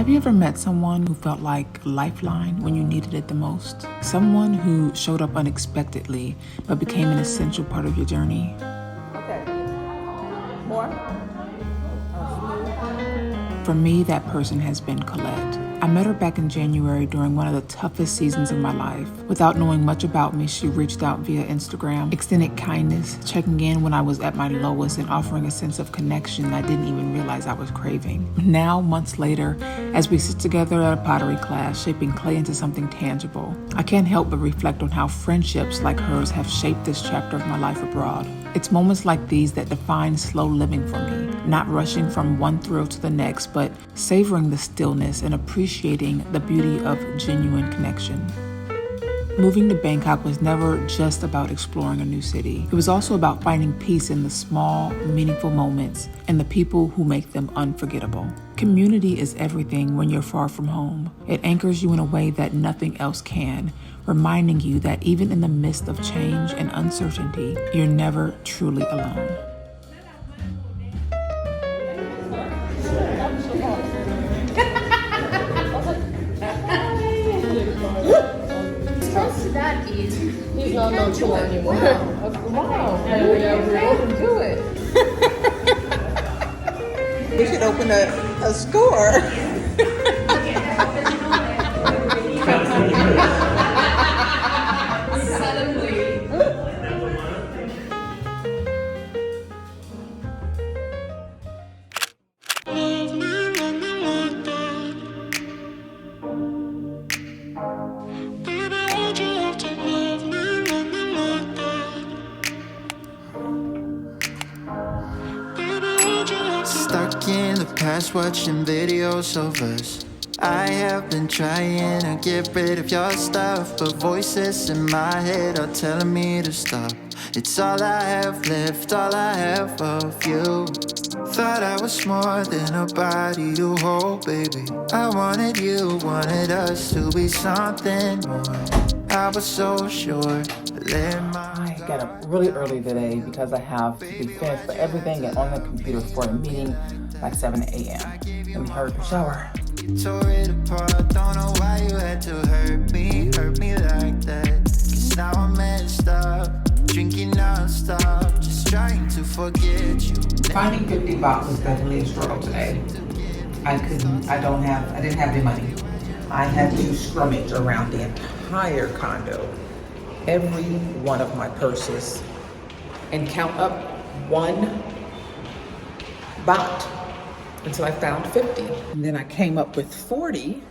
Have you ever met someone who felt like a lifeline when you needed it the most? Someone who showed up unexpectedly but became an essential part of your journey? Okay. More? For me, that person has been Collette. I met her back in January during one of the toughest seasons of my life. Without knowing much about me, she reached out via Instagram, extended kindness, checking in when I was at my lowest and offering a sense of connection I didn't even realize I was craving. Now, months later, as we sit together at a pottery class, shaping clay into something tangible, I can't help but reflect on how friendships like hers have shaped this chapter of my life abroad. It's moments like these that define slow living for me, not rushing from one thrill to the next, but savoring the stillness and appreciating the beauty of genuine connection. Moving to Bangkok was never just about exploring a new city. It was also about finding peace in the small, meaningful moments and the people who make them unforgettable. Community is everything when you're far from home. It anchors you in a way that nothing else can, reminding you that even in the midst of change and uncertainty, you're never truly alone. That is, he's not on tour anymore. Wow. Yeah, do it. We should open a store. Stuck in the past watching videos of us. I have been trying to get rid of your stuff, but voices in my head are telling me to stop. It's all I have left, all I have of you. Thought I was more than a body to hold, baby. I wanted you, wanted us to be something more. I was so sure. I got up really early today because I have to be finished for everything and on the computer for a meeting like 7 a.m. Let me hurry up and shower. Tore it apart, don't know why you had to hurt me like that. Cause now I'm messed up, drinking non-stop, just trying to forget you. Finding 50 baht was definitely a struggle today. I didn't have any money. I had to scrummage around the entire condo, every one of my purses, and count up 1 baht until I found 50. And then I came up with 40,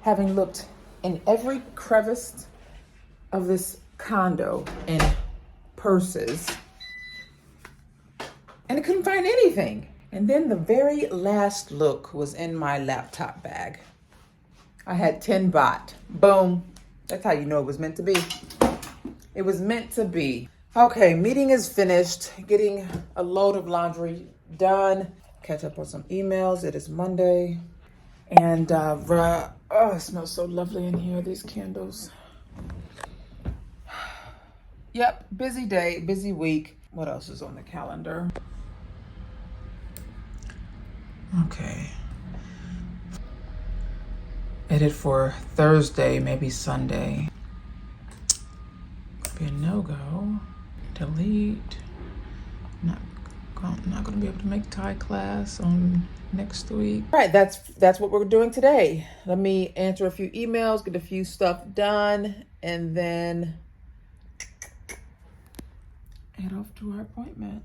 having looked in every crevice of this condo and purses, and I couldn't find anything. And then the very last look was in my laptop bag. I had 10 baht. Boom. That's how you know it was meant to be. It was meant to be. Okay, meeting is finished. Getting a load of laundry done. Catch up on some emails. It is Monday. And it smells so lovely in here, these candles. Yep, busy day, busy week. What else is on the calendar? Okay. Edit for Thursday, maybe Sunday. Could be a no-go. Delete. Not gonna be able to make Thai class on next week. All right, that's what we're doing today. Let me answer a few emails, get a few stuff done, and then head off to our appointment.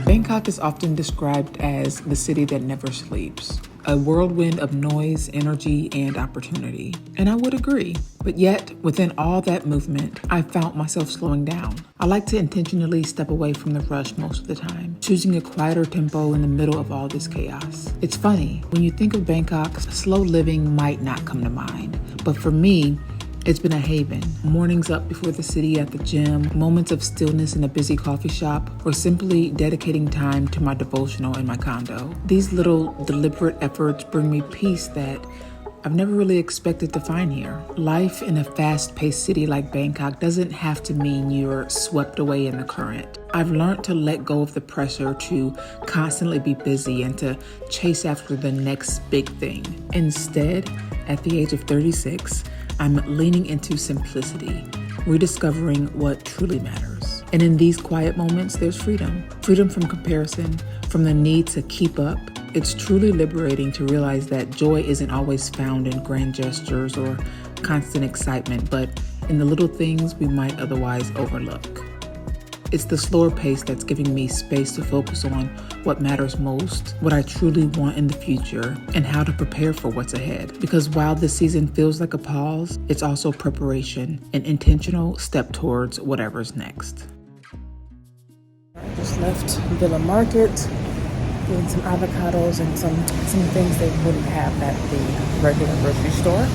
Bangkok is often described as the city that never sleeps, a whirlwind of noise, energy, and opportunity. And I would agree. But yet, within all that movement, I found myself slowing down. I like to intentionally step away from the rush most of the time, choosing a quieter tempo in the middle of all this chaos. It's funny, when you think of Bangkok, slow living might not come to mind. But for me, It's been a haven. Mornings up before the city at the gym, moments of stillness in a busy coffee shop, or simply dedicating time to my devotional in my condo. These little deliberate efforts bring me peace that I've never really expected to find here. Life in a fast-paced city like Bangkok doesn't have to mean you're swept away in the current. I've learned to let go of the pressure to constantly be busy and to chase after the next big thing. Instead, at the age of 36, I'm leaning into simplicity, rediscovering what truly matters. And in these quiet moments, there's freedom. Freedom from comparison, from the need to keep up. It's truly liberating to realize that joy isn't always found in grand gestures or constant excitement, but in the little things we might otherwise overlook. It's the slower pace that's giving me space to focus on what matters most, what I truly want in the future, and how to prepare for what's ahead. Because while this season feels like a pause, it's also preparation, an intentional step towards whatever's next. I just left Villa Market, getting some avocados and some things they wouldn't have at the regular grocery store.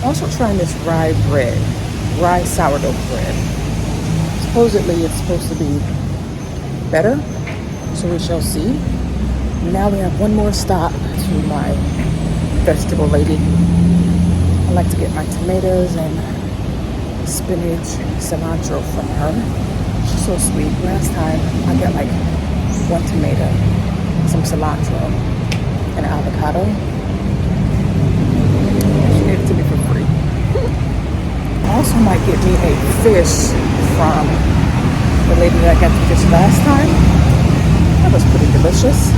Also trying this rye sourdough bread. Supposedly it's supposed to be better, so we shall see. Now we have one more stop to my vegetable lady. I like to get my tomatoes and spinach, cilantro from her. She's so sweet. Last time I got like one tomato, some cilantro, and an avocado. She gave it to me for free. I also might get me a fish from the lady that I got the fish last time. That was pretty delicious.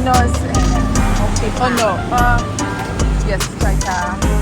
No, it's okay. Oh no. Yes, Chaita.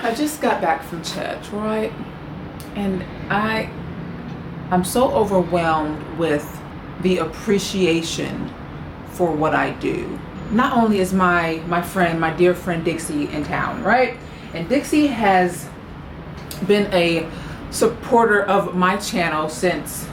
I just got back from church, right? And I'm so overwhelmed with the appreciation for what I do. Not only is my dear friend Dixie in town, right? And Dixie has been a supporter of my channel since,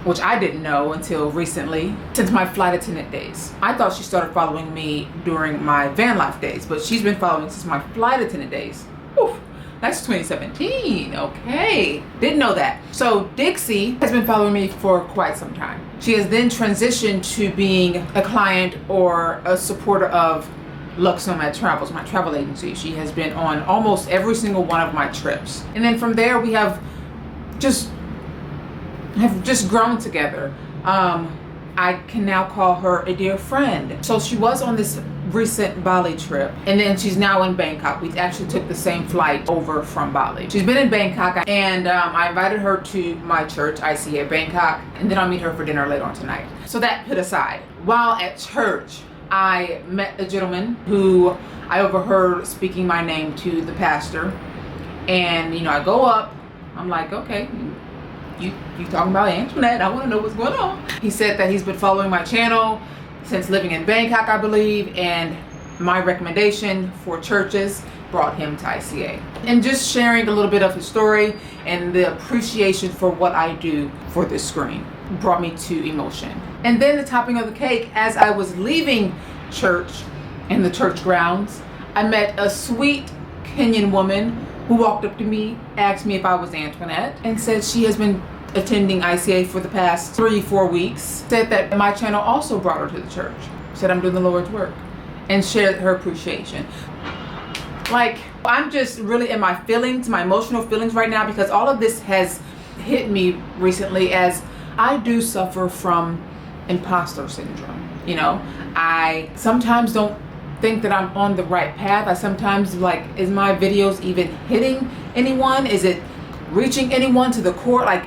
which I didn't know until recently, since my flight attendant days. I thought she started following me during my van life days, but she's been following since my flight attendant days. Oof, that's 2017, okay. Didn't know that. So Dixie has been following me for quite some time. She has then transitioned to being a client or a supporter of Lux Nomad Travels, my travel agency. She has been on almost every single one of my trips. And then from there, we have just grown together. I can now call her a dear friend. So she was on this recent Bali trip, and then she's now in Bangkok. We actually took the same flight over from Bali. She's been in Bangkok, and I invited her to my church, ICA Bangkok, and then I'll meet her for dinner later on tonight. So that put aside, while at church, I met a gentleman who I overheard speaking my name to the pastor, and I go up, I'm like, okay, you talking about Antoinette, I want to know what's going on. He said that he's been following my channel since living in Bangkok, I believe, and my recommendation for churches brought him to ICA. And just sharing a little bit of his story and the appreciation for what I do for this screen brought me to emotion. And then the topping of the cake, as I was leaving church in the church grounds, I met a sweet Kenyan woman who walked up to me, asked me if I was Antoinette, and said she has been attending ICA for the past 3-4 weeks. Said that my channel also brought her to the church. Said I'm doing the Lord's work, and shared her appreciation. Like, I'm just really in my feelings, my emotional feelings right now, because all of this has hit me recently, as I do suffer from imposter syndrome. I sometimes don't think that I'm on the right path. I sometimes like, is my videos even hitting anyone? Is it reaching anyone to the core? Like,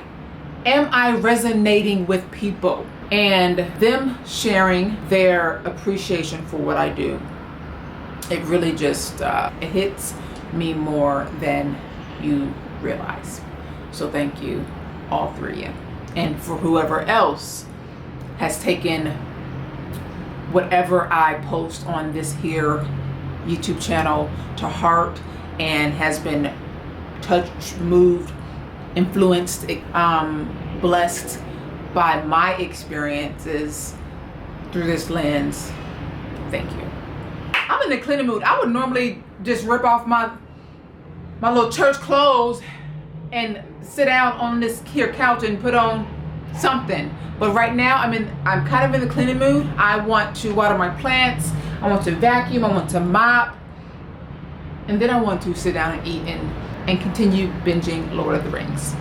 am I resonating with people and them sharing their appreciation for what I do? It really just it hits me more than you realize. So thank you, all three of you. And for whoever else has taken whatever I post on this here YouTube channel to heart and has been touched, moved, influenced, blessed by my experiences through this lens, thank you. I'm in the cleaning mood. I would normally just rip off my little church clothes and sit down on this here couch and put on something. But right now I'm kind of in the cleaning mood. I want to water my plants. I want to vacuum. I want to mop. And then I want to sit down and eat and continue binging Lord of the Rings.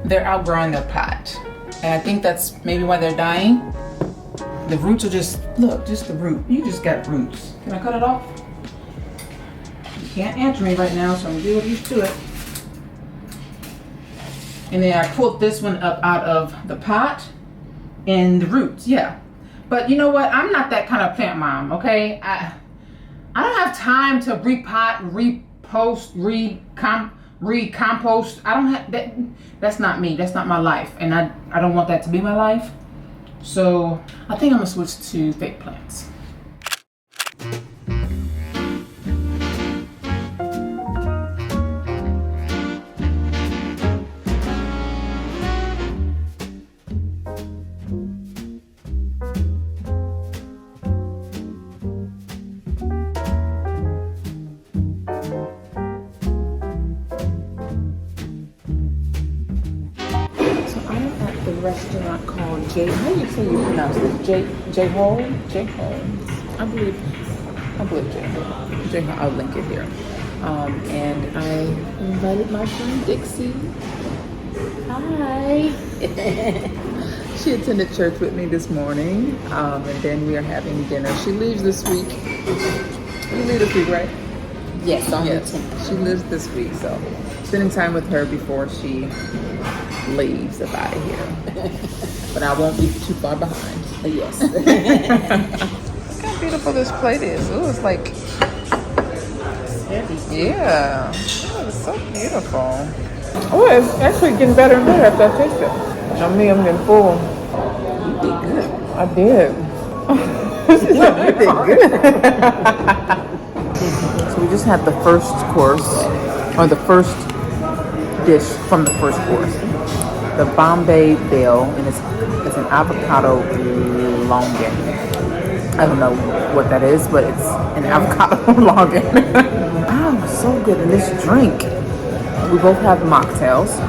They're outgrowing their pot, and I think that's maybe why they're dying. The roots are just, look, just the root. You just got roots. Can I cut it off? You can't answer me right now, so I'm gonna get used to it. And then I pulled this one up out of the pot and the roots, yeah. But you know what? I'm not that kind of plant mom, okay? I don't have time to repot, repost, recompost. I don't have that. That's not me. That's not my life, and I don't want that to be my life. So I think I'm gonna switch to fake plants. Restaurant called how do you say you pronounce it? Jhol? I believe Jhol. I'll link it here. And I invited my friend Dixie. Hi. She attended church with me this morning, and then we are having dinner. She leaves this week. You leave this week, right? Yes, on the 10th. tenth. She lives this week, so spending time with her before she leaves up out of here. But I won't be too far behind. Yes. Look how beautiful this plate is. Ooh, it's like, yeah. Oh, it's so beautiful. Oh, it's actually getting better and better after I taste it. I'm getting full. You did good. I did. You did good. So we just had the first course, or the first dish from the first course. The Bombay Bell, and it's an avocado longan. I don't know what that is, but it's an avocado longan. Wow, so good. And this drink, we both have mocktails,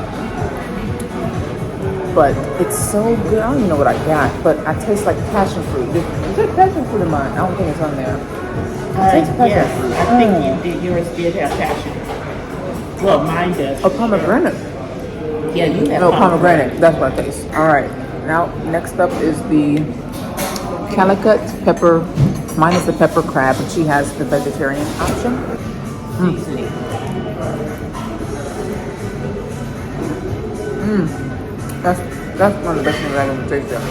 but it's so good. I don't even know what I got, but I taste like passion fruit. Is there passion fruit in mine? I don't think it's on there. Yes, I think yours did have passion. Well, mine does. Oh, pomegranate. Yeah, you have pomegranate. That's what I taste. All right. Now, next up is the Calicut pepper. Mine is the pepper crab, and she has the vegetarian option. seasoning. That's one of the best things I've ever tasted.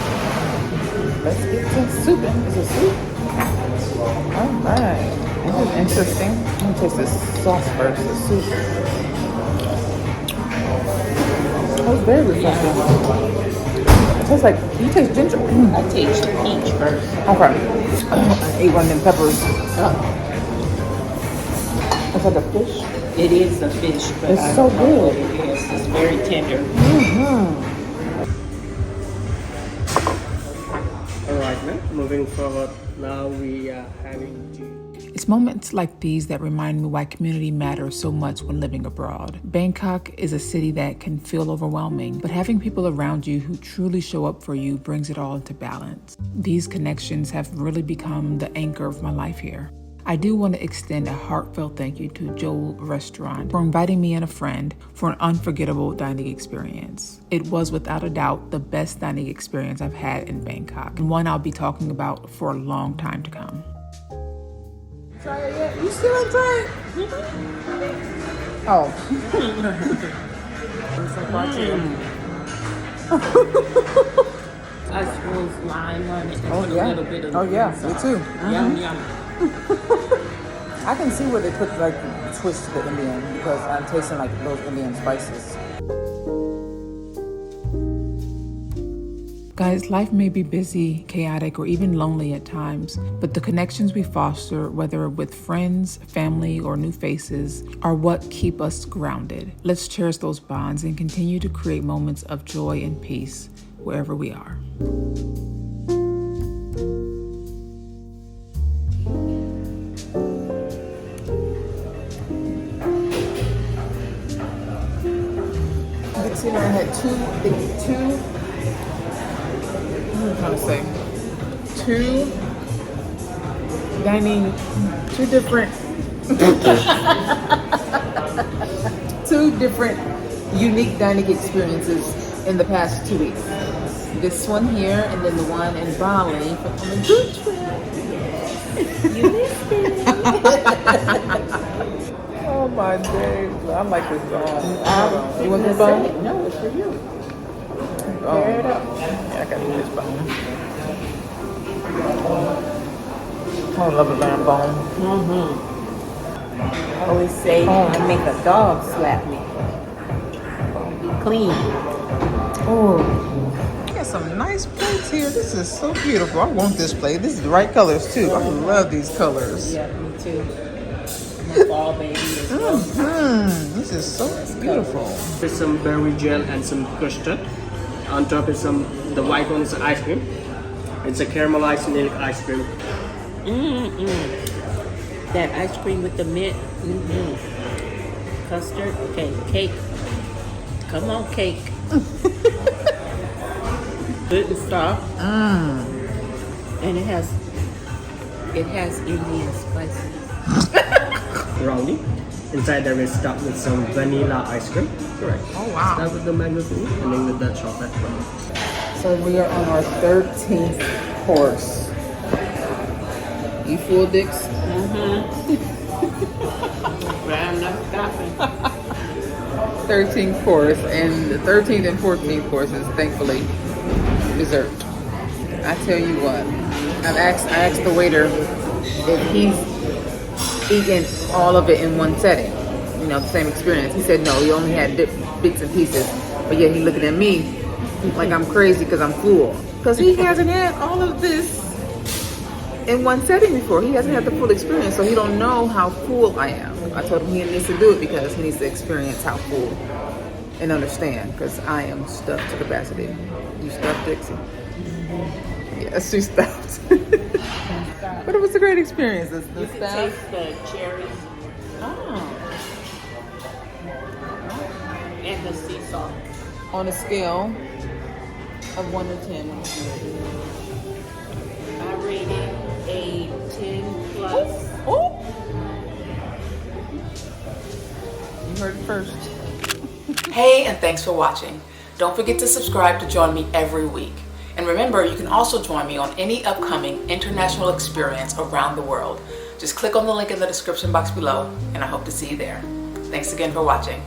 Let's get some soup. Is it soup? Alright. This is interesting. I'm gonna taste this sauce first, the soup. Oh, it's very refreshing. It tastes like, you taste ginger? I taste peach first. Okay. I ate one of them peppers. It's like a fish. It is a fish, but It's I so don't know good. what it is. It's very tender. Alright, now moving forward, now we are having tea. It's moments like these that remind me why community matters so much when living abroad. Bangkok is a city that can feel overwhelming, but having people around you who truly show up for you brings it all into balance. These connections have really become the anchor of my life here. I do want to extend a heartfelt thank you to Jhol Restaurant for inviting me and a friend for an unforgettable dining experience. It was without a doubt the best dining experience I've had in Bangkok, and one I'll be talking about for a long time to come. Try it yet? You still ain't tried it? Oh. I suppose lime on it. Oh, and yeah. A little bit of Oh, yeah. sauce. Me too. Yum, yum. I can see where they put like twist to the Indian because I'm tasting like those Indian spices. Guys, life may be busy, chaotic, or even lonely at times, but the connections we foster, whether with friends, family, or new faces, are what keep us grounded. Let's cherish those bonds and continue to create moments of joy and peace wherever we are. Dixie and I had two, what am I trying to say? Two different unique dining experiences in the past 2 weeks. This one here and then the one in Bali on the good trip. You missed it. Oh my days. I like this bone. You want this bone? No, it's for you. Tear it up. Yeah, I got this bone. I love a lamb bone. I always say I make a dog slap me. Be clean. Oh, got some nice plates here. This is so beautiful. I want this plate. This is the right colors too. I love these colors. Yeah, me too. I'm a fall baby as well. This is so beautiful. There's some berry gel and some custard. On top is the white one is ice cream. It's a caramelized milk ice cream. That ice cream with the mint. Custard. Okay, cake. Come on, cake. Good and soft. And it has Indian spices. Brownie. Inside there is stuffed with some vanilla ice cream. Correct. Oh wow. Start with the mango cream and then with the chocolate one. So we are on our 13th course. You full, Dix? I'm not stopping. 13th course, and the 13th and 14th courses, thankfully, dessert. I tell you what, I asked the waiter if he's eaten all of it in one setting, the same experience. He said no, he only had bits and pieces, but yet he looking at me like I'm crazy because I'm full. Because he hasn't had all of this in one setting before. He hasn't had the full experience, so he don't know how full I am. I told him he needs to do it because he needs to experience how full and understand, because I am stuffed to capacity. You stuffed, Dixie? Yes, she's stuffed. But it was a great experience. The You can staff. taste the cherries and the sea salt. On a scale of 1 to 10. I rate it a 10 plus. Oh! You heard it first. Hey, and thanks for watching. Don't forget to subscribe to join me every week. And remember, you can also join me on any upcoming international experience around the world. Just click on the link in the description box below, and I hope to see you there. Thanks again for watching.